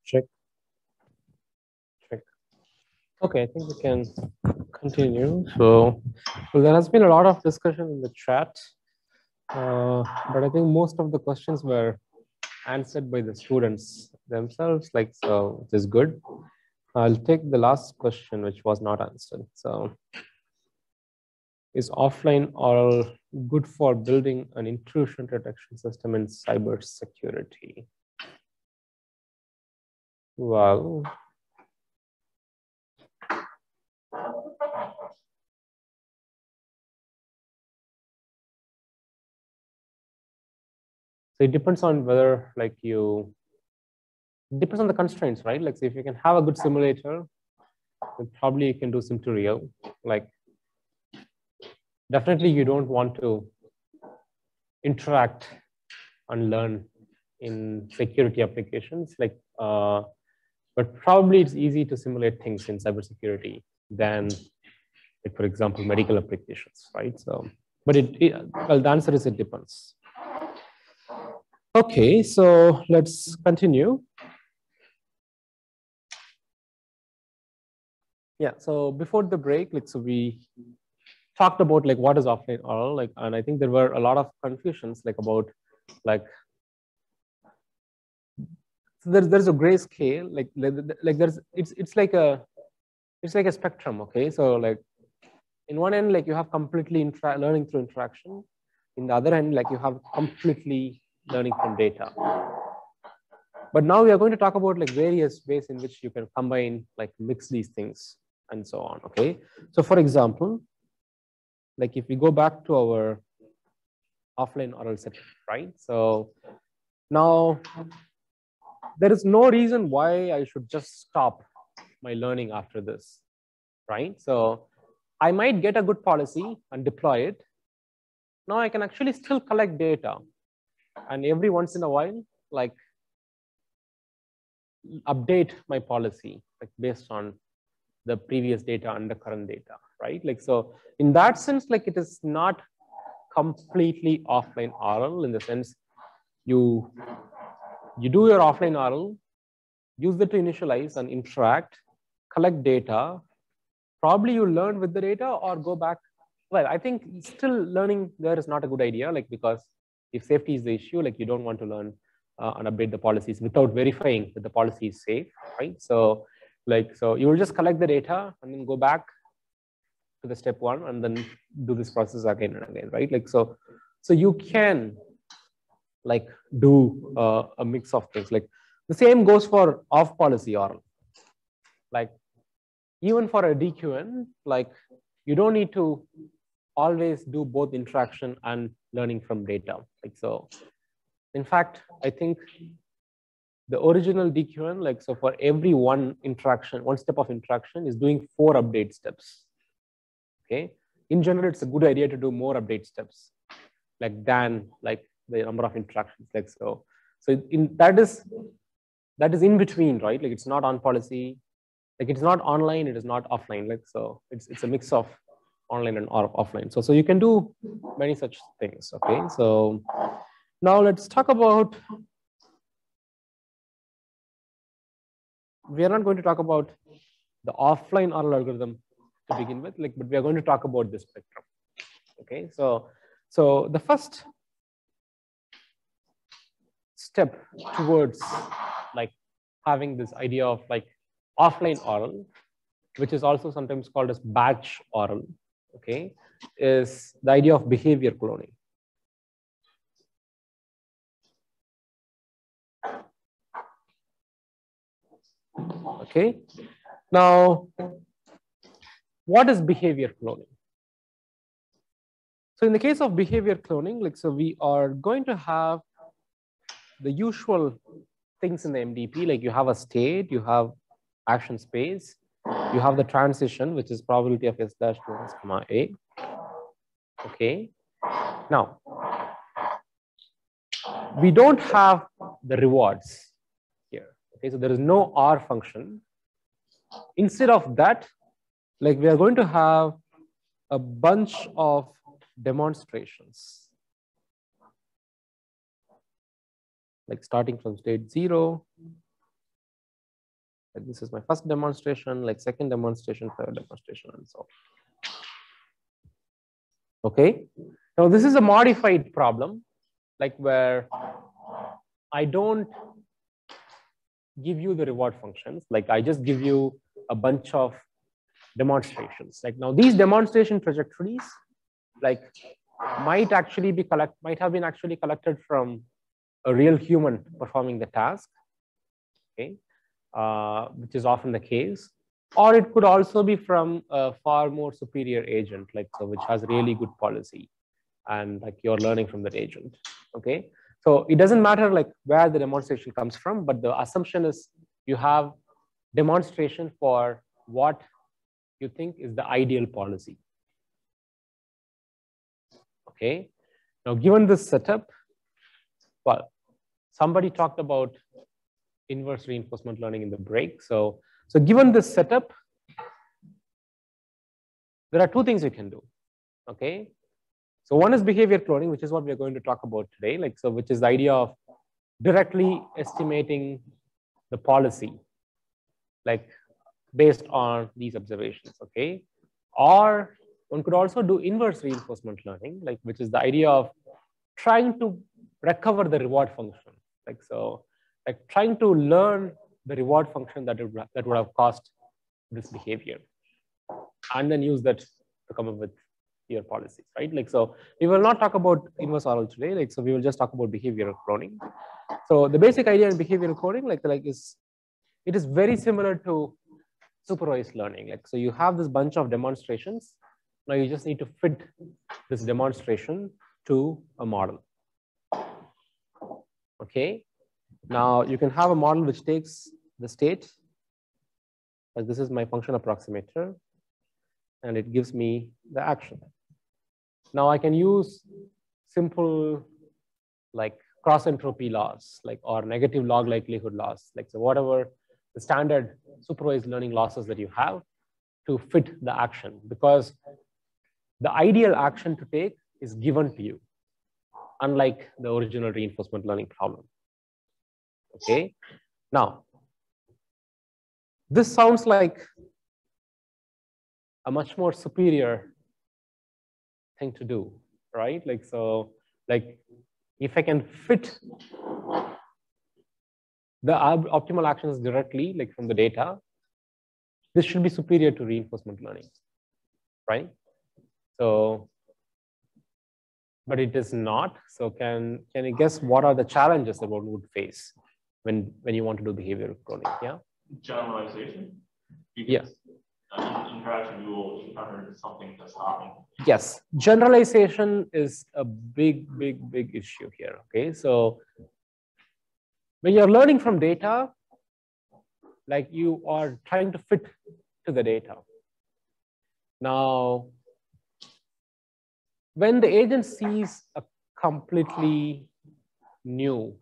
Check. Check. Okay, I think we can continue. So, well, there has been a lot of discussion in the chat, but I think most of the questions were answered by the students themselves, like, so, which is good. I'll take the last question, which was not answered. So, is offline oral good for building an intrusion detection system in cybersecurity? Well, so it depends on whether, like, it depends on the constraints, right? Like, so if you can have a good simulator, then probably you can do sim to real. Like, definitely you don't want to interact and learn in security applications, like, but probably it's easy to simulate things in cybersecurity than, like, for example, medical applications, right? So, but well, the answer is it depends. Okay, so let's continue. Yeah, so before the break, like, so we talked about, like, what is offline oral, like, and I think there were a lot of confusions, like, about, like, so there's a gray scale, like there's it's like a spectrum. Okay, so, like, in one end, like, you have completely learning through interaction. In the other end, like, you have completely learning from data. But now we are going to talk about, like, various ways in which you can combine, like, mix these things and so on. Okay, so for example, like, if we go back to our offline oral setup, right? So now there is no reason why I should just stop my learning after this, right? So I might get a good policy and deploy it. Now I can actually still collect data, and every once in a while, like, update my policy, like, based on the previous data and the current data, right? Like, so in that sense, like, it is not completely offline oral, in the sense you do your offline oral, use it to initialize and interact, collect data. Probably you learn with the data or go back. Well, I think still learning there is not a good idea, like, because if safety is the issue, like, you don't want to learn and update the policies without verifying that the policy is safe, right? So, like, so you will just collect the data and then go back to the step one and then do this process again and again, right? Like, so you can, like, do a mix of things. Like, the same goes for off policy oral. Like, even for a DQN, like, you don't need to always do both interaction and learning from data. Like, so in fact, I think the original DQN, like, so for every one step of interaction is doing 4 update steps. Okay, in general, it's a good idea to do more update steps, like, than, like, the number of interactions. Like, so that is in between, right? Like, it's not on policy, like, it's not online, it is not offline. Like, so it's a mix of online and offline. So you can do many such things. Okay, so now let's talk about, we are not going to talk about the offline oral algorithm to begin with, like, but we are going to talk about this spectrum. Okay, so the first step towards, like, having this idea of, like, offline oral, which is also sometimes called as batch oral, okay, is the idea of behavior cloning. Okay, now what is behavior cloning? So in the case of behavior cloning, like, so we are going to have the usual things in the MDP, like, you have a state, you have action space, you have the transition, which is probability of S dash to S comma A. Okay, now we don't have the rewards here. Okay, so there is no R function. Instead of that, like, we are going to have a bunch of demonstrations, like, starting from state 0, Like this is my first demonstration, like second demonstration, third demonstration, and so on. Okay. Now this is a modified problem, like where I don't give you the reward functions. Like I just give you a bunch of demonstrations. Like now these demonstration trajectories, like might have been actually collected from a real human performing the task, okay, which is often the case, or it could also be from a far more superior agent, like so, which has really good policy, and like you're learning from that agent, okay. So it doesn't matter like where the demonstration comes from, but the assumption is you have demonstration for what you think is the ideal policy. Okay. Now, given this setup, well, somebody talked about inverse reinforcement learning in the break. So given this setup, there are two things you can do. Okay. So one is behavior cloning, which is what we're going to talk about today. Like, so which is the idea of directly estimating the policy, like based on these observations. Okay. Or one could also do inverse reinforcement learning, like which is the idea of trying to recover the reward function. Like so, like trying to learn the reward function that would have caused this behavior, and then use that to come up with your policies, right? Like so, we will not talk about inverse RL today. Like so, we will just talk about behavioral cloning. So the basic idea in behavioral cloning, it is very similar to supervised learning. Like so, you have this bunch of demonstrations. Now you just need to fit this demonstration to a model. Okay. Now you can have a model which takes the state, like this is my function approximator, and it gives me the action. Now I can use simple like cross entropy laws, like or negative log likelihood laws, like so whatever the standard supervised learning losses that you have to fit the action, because the ideal action to take is given to you, unlike the original reinforcement learning problem. Okay. Now, this sounds like a much more superior thing to do, right? Like so, like if I can fit the optimal actions directly, like from the data, this should be superior to reinforcement learning, right? So, but it is not. So can you guess what are the challenges that one would face when you want to do behavioral cloning? Yeah. Generalization. Yes. Interaction you will encounter something that's happening. Yes, generalization is a big issue here. Okay, so when you're learning from data, like you are trying to fit to the data. Now, when the agent sees a completely new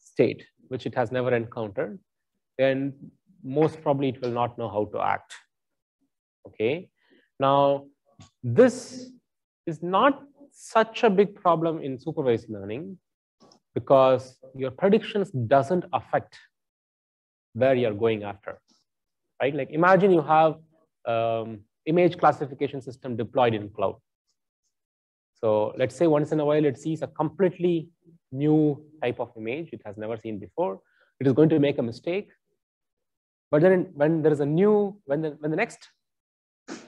state, which it has never encountered, then most probably it will not know how to act. Okay. Now, this is not such a big problem in supervised learning because your predictions doesn't affect where you're going after, right? Like imagine you have image classification system deployed in cloud. So let's say once in a while it sees a completely new type of image it has never seen before. It is going to make a mistake. But then when there is a new, when the next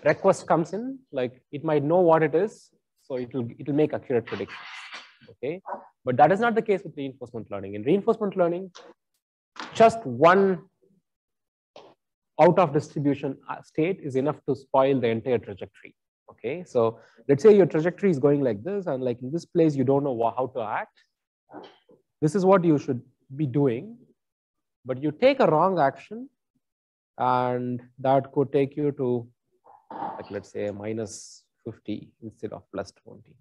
request comes in, like it might know what it is, so it will make accurate predictions. Okay, but that is not the case with reinforcement learning. In reinforcement learning, just one out of distribution state is enough to spoil the entire trajectory. Okay, so let's say your trajectory is going like this, and like in this place you don't know how to act. This is what you should be doing, but you take a wrong action, and that could take you to, like, let's say minus 50 instead of plus 20.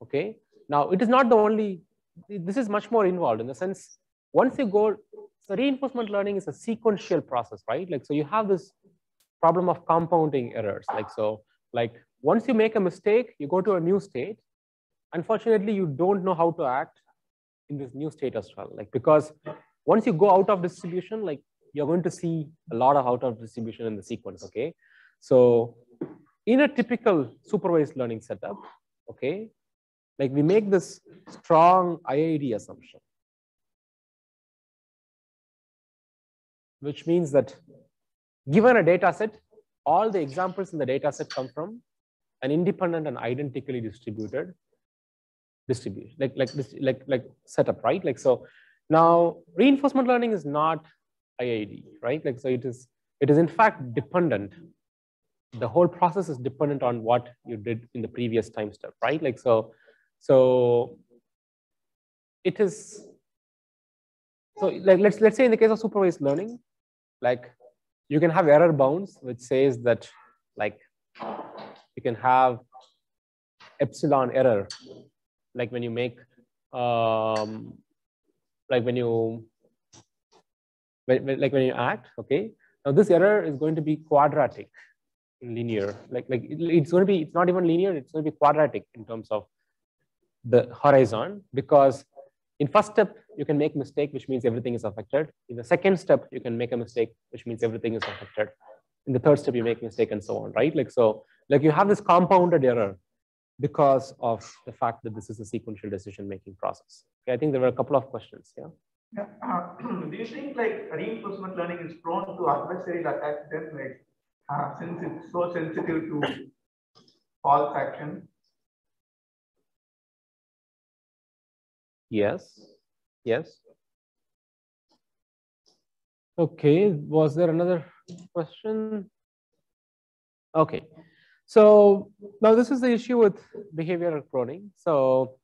Okay. Now it is not the only. This is much more involved in the sense once you go. So reinforcement learning is a sequential process, right? Like so you have this problem of compounding errors. Like so, like once you make a mistake, you go to a new state. Unfortunately, you don't know how to act in this new state as well, like because Once you go out of distribution, like you're going to see a lot of out of distribution in the sequence, okay? So in a typical supervised learning setup, okay, like we make this strong IID assumption, which means that given a data set, all the examples in the data set come from an independent and identically distributed distribution, like setup, right? Like, so now reinforcement learning is not IID, right? Like, so it is in fact dependent. The whole process is dependent on what you did in the previous time step, right? Like, so it is, so like, let's say in the case of supervised learning, like you can have error bounds, which says that like you can have epsilon error, like when you make, like when you act, okay? Now this error is going to be quadratic, linear, it's going to be, it's not even linear, it's going to be quadratic in terms of the horizon, because in first step, you can make mistake, which means everything is affected. In the second step, you can make a mistake, which means everything is affected. In the third step, you make mistake and so on, right? Like, so like you have this compounded error because of the fact that this is a sequential decision-making process. Okay, I think there were a couple of questions, yeah? Yeah. Do you think like reinforcement learning is prone to adversarial attacks then, like since it's so sensitive to false action? Yes. Yes. Okay. Was there another question? Okay. So now this is the issue with behavioral cloning. So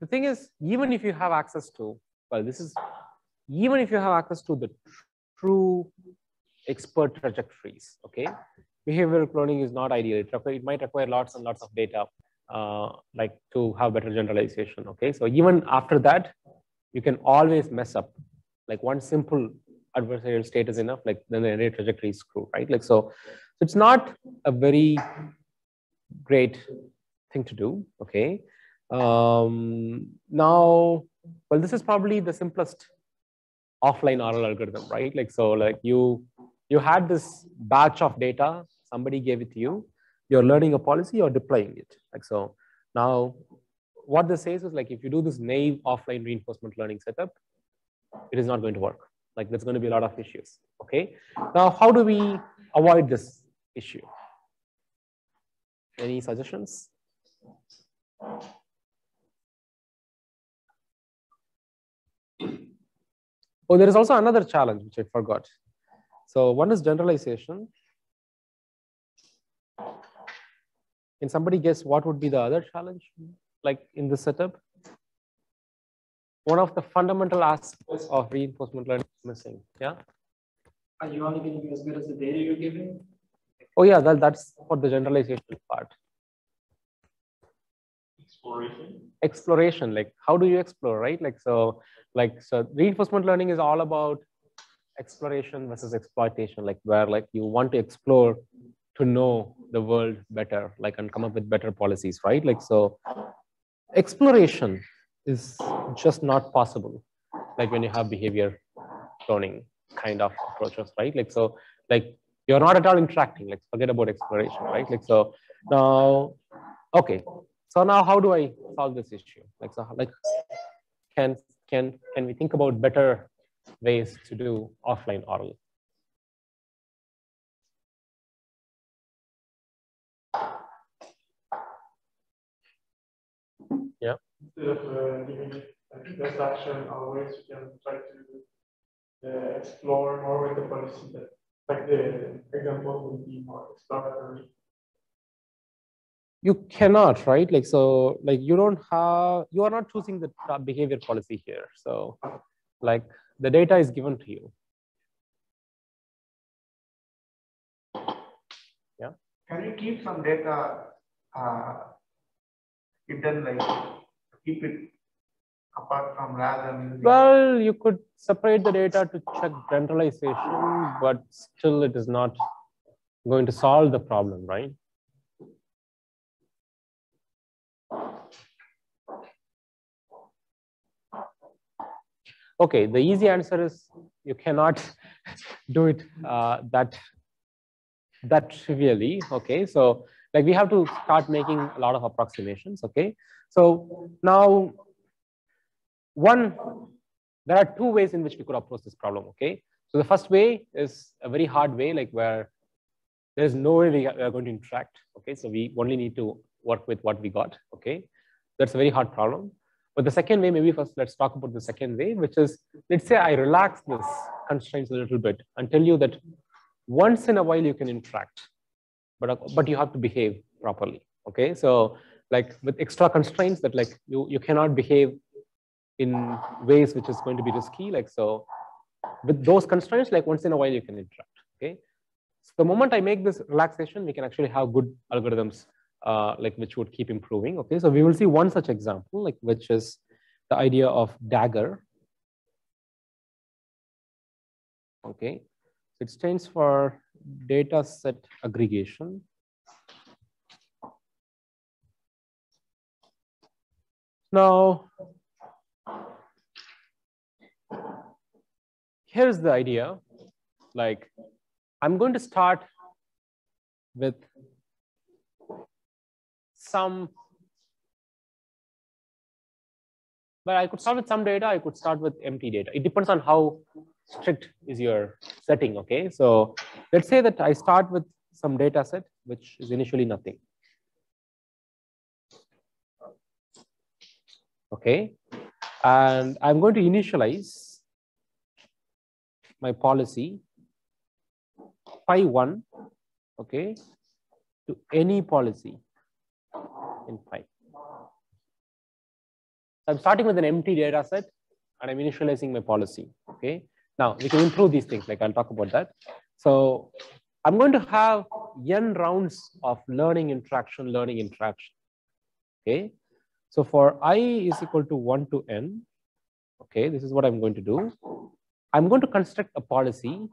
the thing is, even if you have access to, well, this is, even if you have access to the true expert trajectories, okay, behavioral cloning is not ideal. It might require lots and lots of data, like to have better generalization, okay? So even after that, you can always mess up. Like one simple adversarial state is enough, like then the entire trajectory is screwed, right? Like, so it's not a very great thing to do, okay? Now, well, this is probably the simplest offline RL algorithm, right? Like, so like you had this batch of data, somebody gave it to you, you're learning a policy, you're deploying it. Like, so now what this says is like, if you do this naive offline reinforcement learning setup, it is not going to work. Like, there's going to be a lot of issues, okay? Now, how do we avoid this issue? Any suggestions? Oh, there is also another challenge, which I forgot. So one is generalization. Can somebody guess what would be the other challenge, like in this setup? One of the fundamental aspects of reinforcement learning is missing, yeah? Are you only going to be as good as the data you're giving? Oh yeah, that's for the generalization part. Exploration, like how do you explore, right? Like, so reinforcement learning is all about exploration versus exploitation, like where like you want to explore to know the world better, like, and come up with better policies, right? Like, so exploration is just not possible, like when you have behavior cloning kind of approaches, right? Like, so like you're not at all interacting, like forget about exploration, right? Like, so now, okay, so now how do I solve this issue? Like, so like can we think about better ways to do offline oral? Yeah. Instead of giving it like best action, always you can try to explore more with the policy. That, like the example would be more exploratory. You cannot, right? Like, so like you are not choosing the behavior policy here. So like the data is given to you. Yeah. Can you keep some data hidden, like keep it apart from random? Well, you could separate the data to check generalization, but still it is not going to solve the problem, right? Okay, the easy answer is you cannot do it that trivially. Okay, so like we have to start making a lot of approximations. Okay, so now there are two ways in which we could approach this problem. Okay, so the first way is a very hard way, like where there's no way we are going to interact. Okay, so we only need to work with what we got. Okay, that's a very hard problem. But the second way, maybe first let's talk about the second way, which is, let's say I relax this constraints a little bit and tell you that once in a while you can interact, but you have to behave properly. Okay, so like with extra constraints that like you cannot behave in ways which is going to be risky. Like so, with those constraints, like once in a while you can interact. Okay, so the moment I make this relaxation, we can actually have good algorithms like which would keep improving. Okay, so we will see one such example, like which is the idea of dagger. Okay, so it stands for data set aggregation. Now, here's the idea. Like, I'm going to start with some, but I could start with some data, I could start with empty data. It depends on how strict is your setting. Okay, so let's say that I start with some data set which is initially nothing. Okay, and I'm going to initialize my policy phi1, okay, to any policy in phi. So I'm starting with an empty data set and I'm initializing my policy. Okay, now we can improve these things, like I'll talk about that. So I'm going to have n rounds of learning interaction. Okay, so for I is equal to 1 to n, okay, this is what I'm going to do. I'm going to construct a policy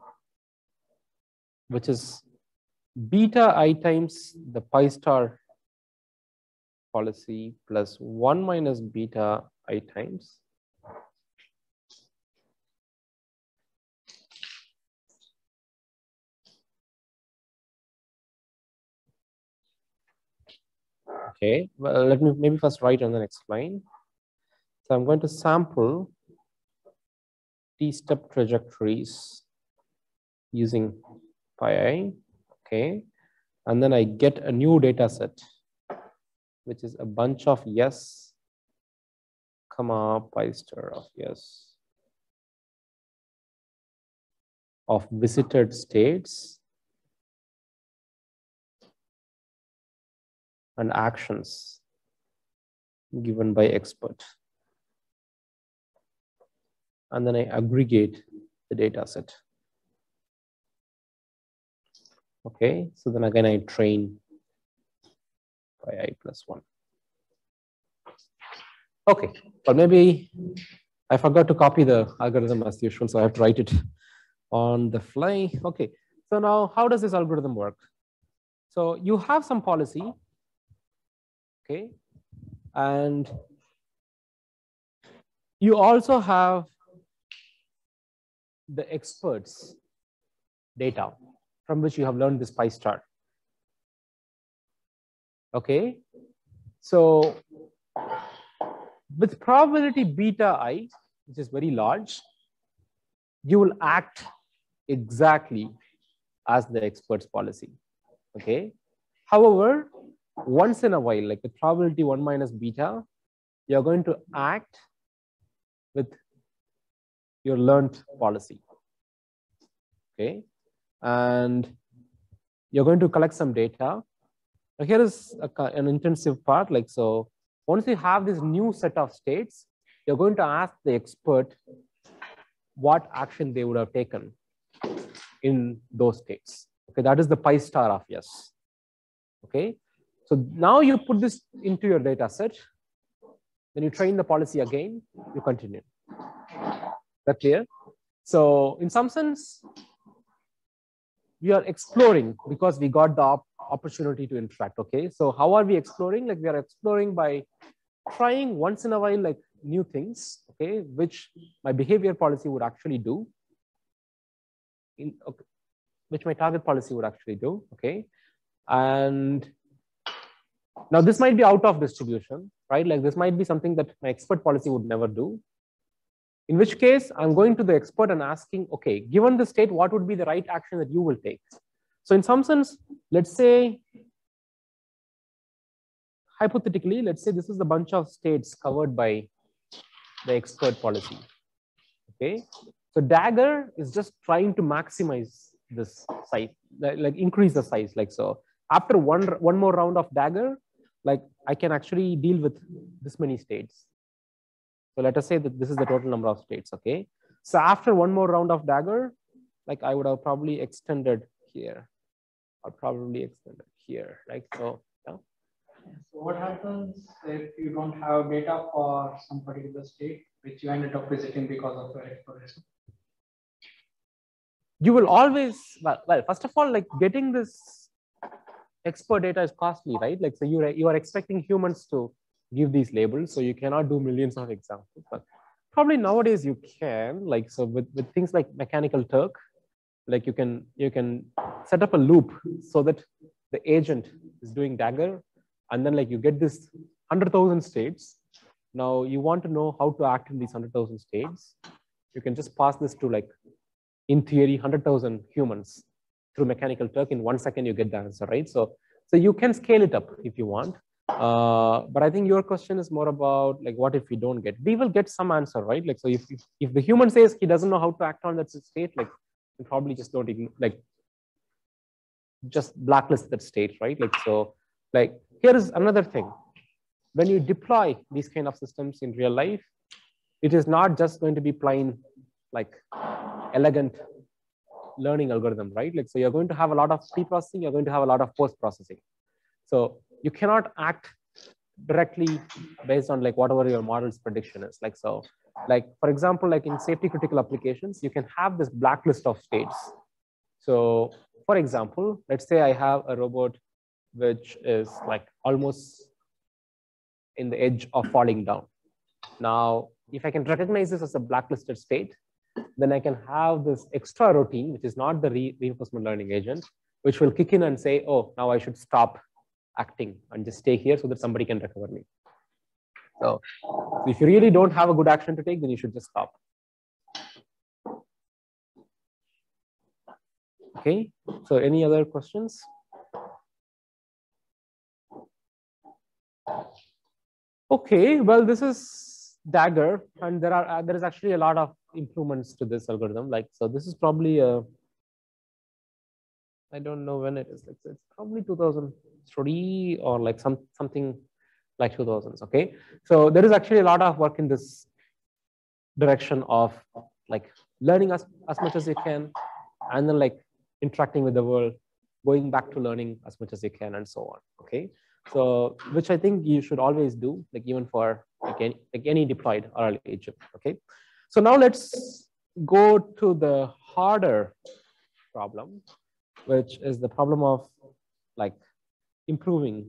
which is beta I times the pi star policy plus 1 minus beta I times okay, well, let me maybe first write on the next line. So I'm going to sample t-step trajectories using pi I, okay, and then I get a new data set which is a bunch of yes, comma pi star of yes of visited states and actions given by expert. And then I aggregate the data set. Okay, so then again I train pi I plus 1. Okay, but maybe I forgot to copy the algorithm as usual, so I have to write it on the fly. Okay, so now how does this algorithm work? So you have some policy, okay, and you also have the experts data from which you have learned this pi star. Okay, so with probability beta I, which is very large, you will act exactly as the expert's policy. Okay, however, once in a while, like with probability 1 minus beta, you're going to act with your learned policy. Okay, and you're going to collect some data. Now here is an intensive part. Like so, once you have this new set of states, you're going to ask the expert what action they would have taken in those states. Okay, that is the pi star of yes. Okay, so now you put this into your data set, then you train the policy again, you continue. That clear? So in some sense, we are exploring because we got the opportunity to interact. Okay, so how are we exploring? Like we are exploring by trying once in a while like new things. okay, which my behavior policy would actually do, okay, which my target policy would actually do, okay? And now this might be out of distribution, right? Like this might be something that my expert policy would never do. In which case, I'm going to the expert and asking, okay, given the state, what would be the right action that you will take? So in some sense, let's say, hypothetically, let's say this is a bunch of states covered by the expert policy, okay? So Dagger is just trying to maximize this size, like increase the size, like so. After one more round of Dagger, like I can actually deal with this many states. So let us say that this is the total number of states, okay? So after one more round of Dagger, like I would have probably extended here, or probably extended here, right? So, yeah. So what happens if you don't have data for some particular state, which you ended up visiting because of your exploration? You will always, well, first of all, like getting this expert data is costly, right? Like, so you are expecting humans to give these labels, so you cannot do millions of examples, but probably nowadays you can, like, so with things like Mechanical Turk, like you can set up a loop so that the agent is doing Dagger, and then like you get this 100,000 states. Now you want to know how to act in these 100,000 states. You can just pass this to, like, in theory, 100,000 humans through Mechanical Turk. In 1 second, you get the answer, right? So you can scale it up if you want. But I think your question is more about, like, what if we don't get? We will get some answer, right? Like, so if the human says he doesn't know how to act on that state, like, we probably just don't ignore, like, just blacklist that state, right? Like, so, like, here is another thing. When you deploy these kind of systems in real life, it is not just going to be plain, like, elegant learning algorithm, right? Like, so you're going to have a lot of pre-processing, you're going to have a lot of post-processing. So you cannot act directly based on, like, whatever your model's prediction is. Like, so, like, for example, like in safety critical applications, you can have this blacklist of states. So for example, let's say I have a robot which is like almost in the edge of falling down. Now, if I can recognize this as a blacklisted state, then I can have this extra routine, which is not the reinforcement learning agent, which will kick in and say, oh, now I should stop acting and just stay here so that somebody can recover me. So if you really don't have a good action to take, then you should just stop. Okay, so any other questions? Okay, well, this is Dagger, and there is actually a lot of improvements to this algorithm. Like, so this is probably I don't know when it is. Like, it's probably 2003 or like something like 2000s. Okay, so there is actually a lot of work in this direction of like learning as much as you can, and then like interacting with the world, going back to learning as much as you can, and so on. Okay, so which I think you should always do, like even for like any deployed RL agent. Okay, so now let's go to the harder problem, which is the problem of like improving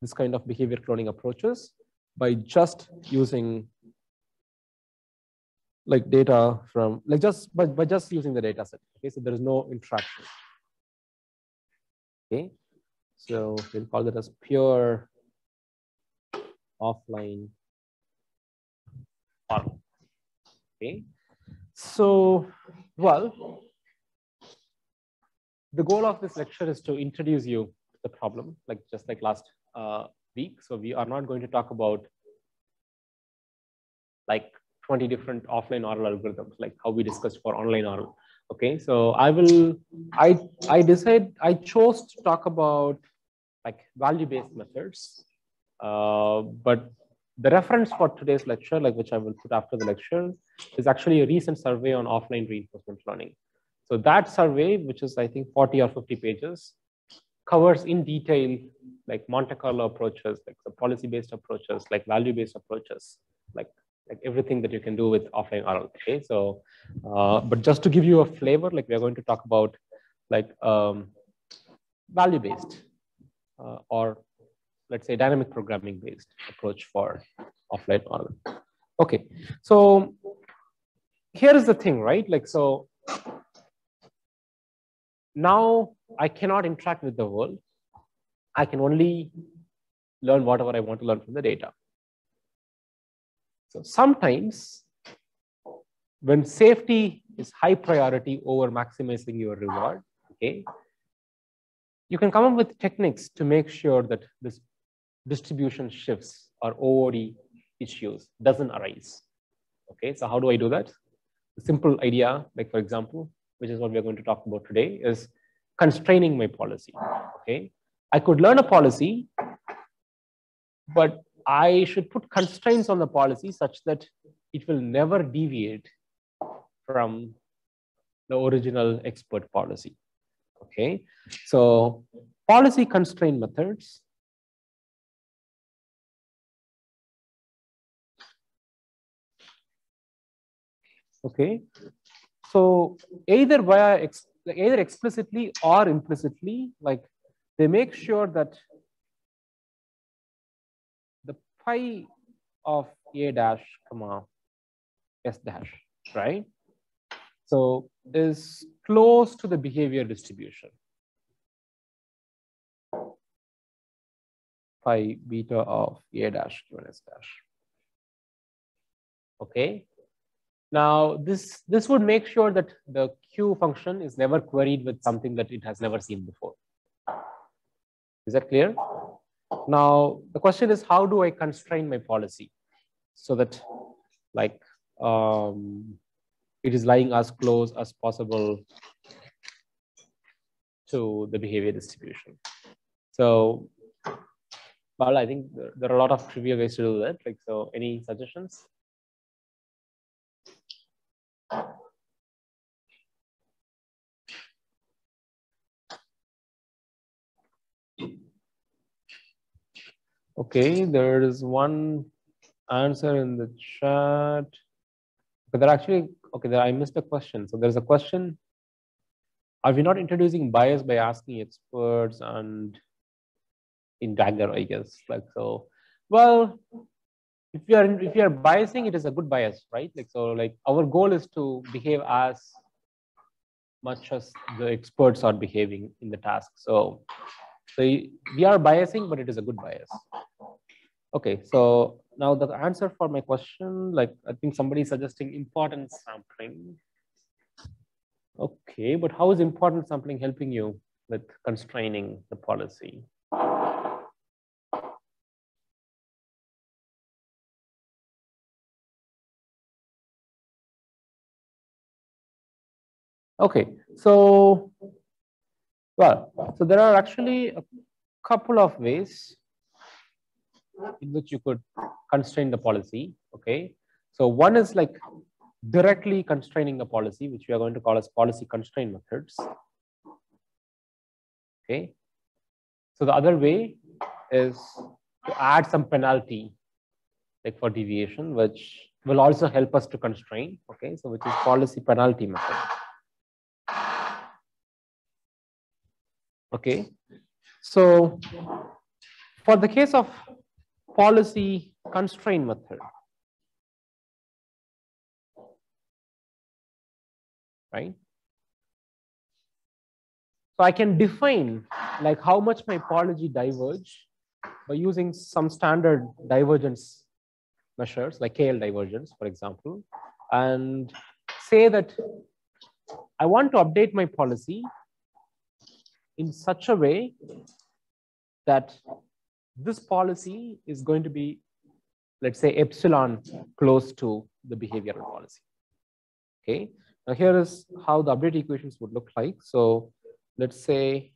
this kind of behavior cloning approaches by just using like data from like by just using the data set. Okay, so there is no interaction. Okay, so we'll call it as pure offline model. Okay, so well, the goal of this lecture is to introduce you to the problem, like just like last week. So we are not going to talk about like 20 different offline oral algorithms, like how we discussed for online oral. Okay, so I chose to talk about like value-based methods, but the reference for today's lecture, like which I will put after the lecture, is actually a recent survey on offline reinforcement learning. So that survey, which is I think 40 or 50 pages, covers in detail like Monte Carlo approaches, like the policy-based approaches, like value-based approaches, like everything that you can do with offline RL. Okay, so but just to give you a flavor, like we are going to talk about like value-based or let's say dynamic programming based approach for offline RL. Okay, so here is the thing, right? Like, so now I cannot interact with the world. I can only learn whatever I want to learn from the data. So sometimes when safety is high priority over maximizing your reward, okay, you can come up with techniques to make sure that this distribution shifts or OOD issues doesn't arise. Okay, so how do I do that? The simple idea, like for example, which is what we're going to talk about today, is constraining my policy. Okay, I could learn a policy, but I should put constraints on the policy such that it will never deviate from the original expert policy. Okay, so policy constraint methods. Okay, so either either explicitly or implicitly, like they make sure that the phi of A dash comma S dash, right? So is close to the behavior distribution. Phi beta of A dash given S dash. Okay. Now this would make sure that the Q function is never queried with something that it has never seen before. Is that clear? Now the question is, how do I constrain my policy so that like it is lying as close as possible to the behavior distribution? So, well, I think there are a lot of trivial ways to do that. Like, so any suggestions? Okay, there is one answer in the chat. But there actually, okay, there I missed a question. So there's a question. Are we not introducing bias by asking experts and in Dagger, I guess? Like, so, well, if you are biasing, it is a good bias, right? Like, so like our goal is to behave as much as the experts are behaving in the task. So we are biasing, but it is a good bias. Okay, so now the answer for my question, like I think somebody is suggesting importance sampling. Okay, but how is importance sampling helping you with constraining the policy? Okay, so, well, so there are actually a couple of ways in which you could constrain the policy. Okay, so one is like directly constraining the policy, which we are going to call as policy constraint methods. Okay, so the other way is to add some penalty, like for deviation, which will also help us to constrain. Okay, so which is policy penalty method. Okay, so for the case of policy constraint method, right? So I can define like how much my policy diverge by using some standard divergence measures like KL divergence, for example, and say that I want to update my policy in such a way that this policy is going to be, let's say, epsilon close to the behavioral policy. Okay, now here is how the update equations would look like. So let's say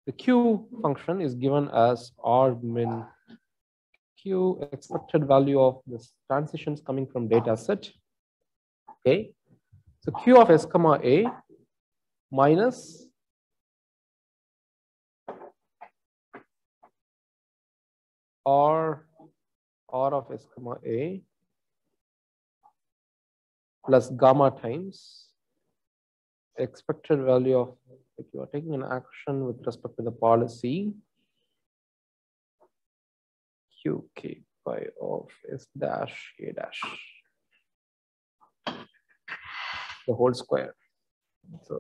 the Q function is given as R min Q expected value of this transitions coming from data set. Okay, so Q of S comma A minus R of S comma A plus gamma times expected value of, if you are taking an action with respect to the policy, QK. pi of s dash a dash, the whole square. So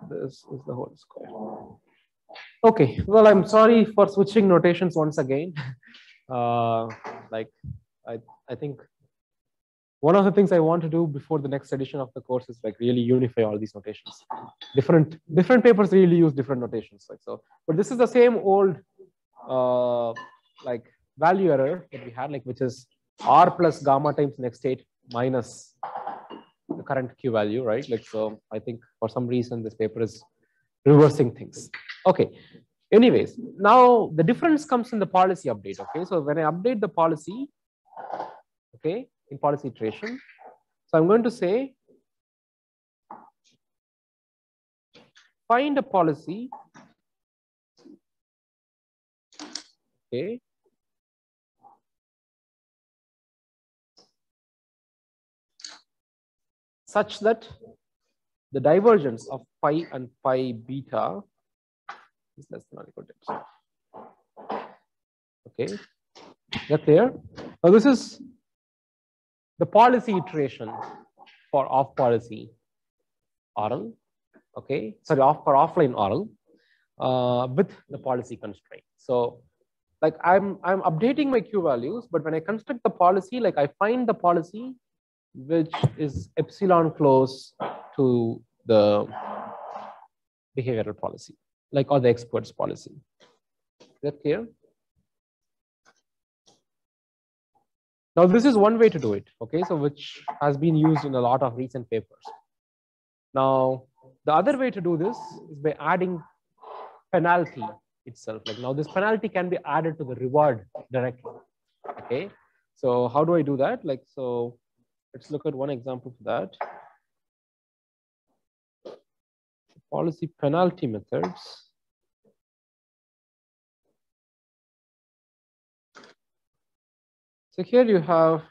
this is the whole square. Okay, well, I'm sorry for switching notations once again. Like I think one of the things I want to do before the next edition of the course is like really unify all these notations. Different papers really use different notations. Like so, but this is the same old like value error that we had, like which is r plus gamma times next state minus the current Q value, right? Like so, I think for some reason this paper is reversing things. Okay. Anyways, now the difference comes in the policy update. Okay, so when I update the policy, okay, in policy iteration, so I'm going to say find a policy, okay, such that the divergence of pi and pi beta is less than or equal to epsilon. Okay, that's clear. Now this is the policy iteration for off policy oral. Okay, sorry, for offline oral with the policy constraint. So like I'm updating my Q values, but when I construct the policy, like I find the policy which is epsilon close to the behavioral policy, like or the experts policy. Is that clear? Now this is one way to do it. Okay, so which has been used in a lot of recent papers. Now the other way to do this is by adding penalty itself. Like now this penalty can be added to the reward directly. Okay, so how do I do that? Like so, let's look at one example for that. Policy penalty methods. So here you have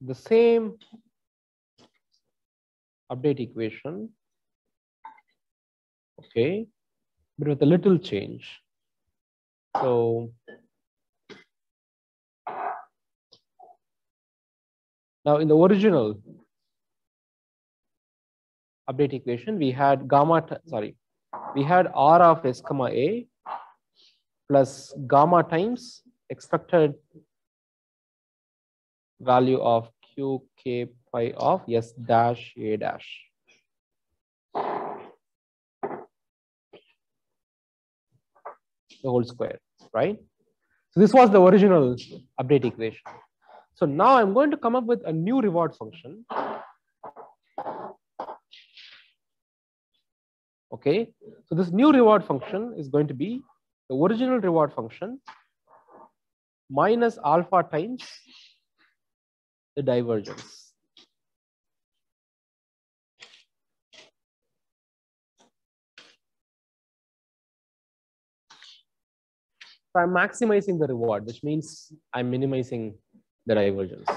the same update equation, okay, but with a little change. So now in the original update equation, we had we had r of s comma a plus gamma times expected value of q k pi of s dash a dash. The whole square, right? So this was the original update equation. So now I'm going to come up with a new reward function. Okay, so this new reward function is going to be the original reward function minus alpha times the divergence. So I'm maximizing the reward, which means I'm minimizing the divergence.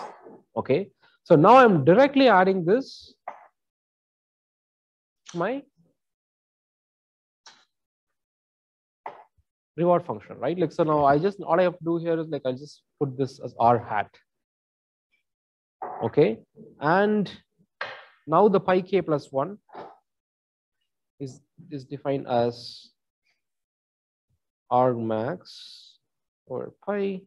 Okay, so now I'm directly adding this to my reward function, right? Like so now all I have to do here is like I'll just put this as r hat. Okay, and now the pi k plus 1 is defined as r max over pi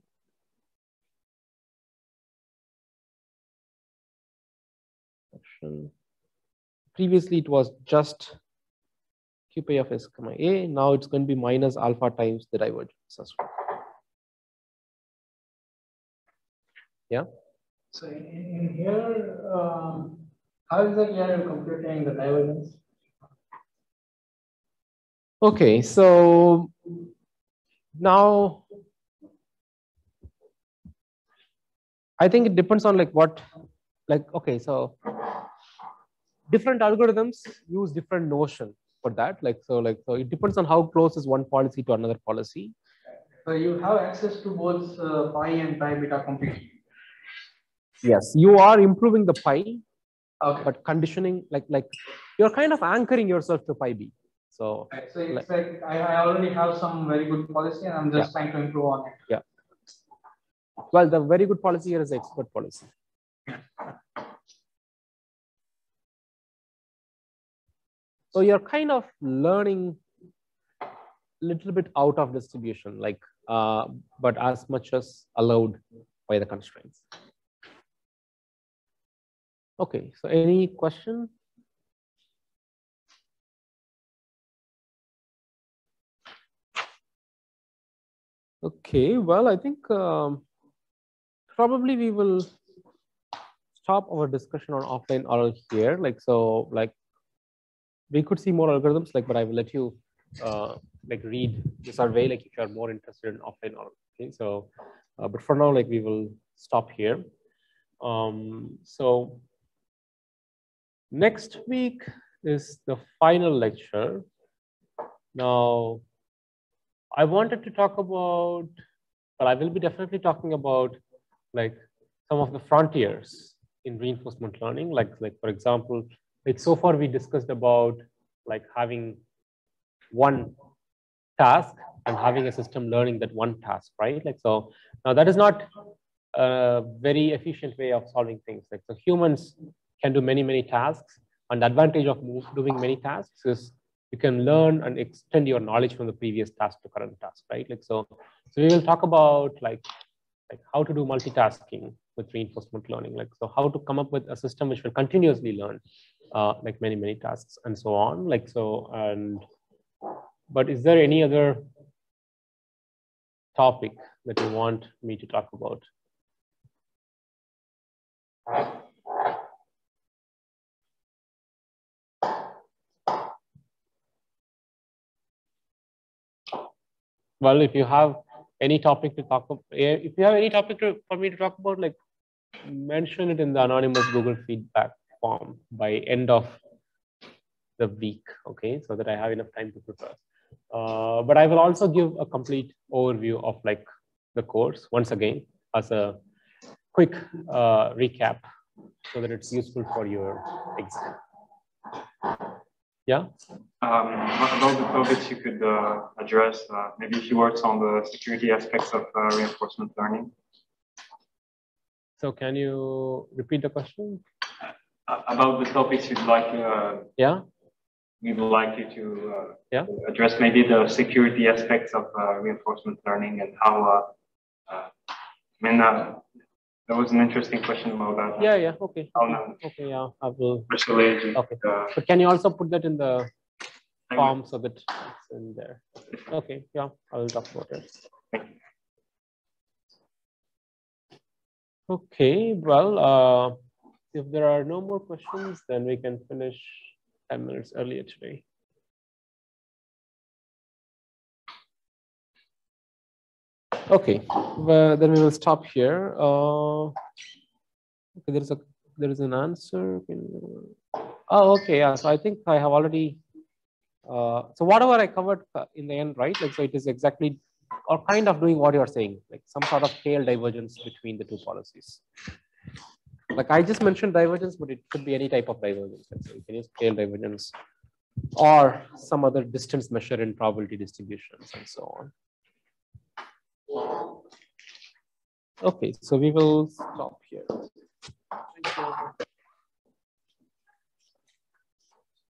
previously it was just q pi of s comma a. Now it's going to be minus alpha times the divergence as well. Yeah. So in here, how is that you are computing the divergence? Okay, so now I think it depends on like what, like, okay, so different algorithms use different notion for that. Like, so it depends on how close is one policy to another policy. So you have access to both pi and pi beta completely. Yes, you are improving the pi, Okay. but conditioning, like you're kind of anchoring yourself to pi b. So, right. So it's like I already have some very good policy and I'm just trying to improve on it. Yeah. Well, the very good policy here is the expert policy. So you're kind of learning a little bit out of distribution, like, but as much as allowed by the constraints. Okay, so any question? Okay, well, I think probably we will stop our discussion on offline oral here. Like, so, like, we could see more algorithms, like, but I will let you like read the survey, like, if you are more interested in offline oral. Okay, so, but for now, like, we will stop here. So next week is the final lecture. Now, I wanted to talk about, well, I will be definitely talking about like some of the frontiers in reinforcement learning. Like for example, like so far we discussed about like having one task and having a system learning that one task, right? Like, so now that is not a very efficient way of solving things. Like, so humans can do many tasks, and the advantage of doing many tasks is you can learn and extend your knowledge from the previous task to current task, right? Like, so we will talk about like how to do multitasking with reinforcement learning. Like, so how to come up with a system which will continuously learn like many tasks and so on. Like, so, and but is there any other topic that you want me to talk about? Well, if you have any topic to talk about, if you have any topic for me to talk about, like, mention it in the anonymous Google feedback form by end of the week, okay, so that I have enough time to prepare. But I will also give a complete overview of like the course once again as a quick recap so that it's useful for your exam. Yeah. About the topics you could address, maybe a few words on the security aspects of reinforcement learning. So can you repeat the question? About the topics you'd like, yeah, we would like you to address maybe the security aspects of reinforcement learning and how. I mean, that was an interesting question about that. Yeah. Okay. Okay. Yeah, I will. Okay. But can you also put that in the form so that it's in there? Okay. Yeah, I will talk about it. Okay. Well, if there are no more questions, then we can finish 10 minutes earlier today. Okay. Well, then we will stop here. Okay, there is an answer. Oh, okay. Yeah. So I think I have already. So whatever I covered in the end, right? Like, so it is exactly or kind of doing what you're saying, like some sort of tail divergence between the two policies. Like I just mentioned divergence, but it could be any type of divergence. So you can use tail divergence or some other distance measure in probability distributions and so on. Okay, so we will stop here. Thank you.